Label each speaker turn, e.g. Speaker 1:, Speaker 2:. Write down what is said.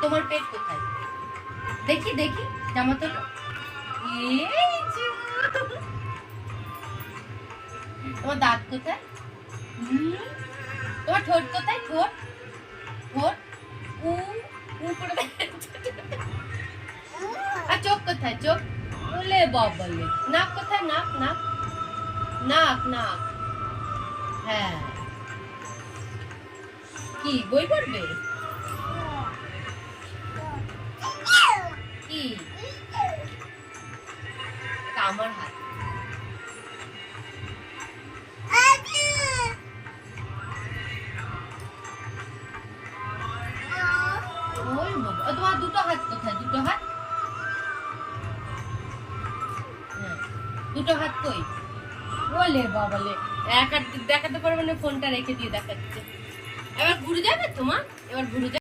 Speaker 1: তোমার পেট কোথায়? দেখি দেখি জামা তোলো। এই যে, তোমার দাঁত কোথায়? তোমার ঠোঁট কোথায়? ঠোঁট ঠোঁট উ উ করে আর চোখ কোথায়? চোখ বলে বাবলে। নাক কোথায়? নাক নাক নাক নাক। হ্যাঁ, কি বই পড়বে? কি আমার হাত? ওই বাবা, তোমার দুটো হাত কোথায়? দুটো হাত? হ্যাঁ, দুটো হাত কই? বলে বাবালে, এক হাত দেখাতে পারবে না, ফোনটা রেখে দিয়ে দেখাচ্ছে। এবার ঘুরে যাবে তোমার? এবার ঘুরে যাবে।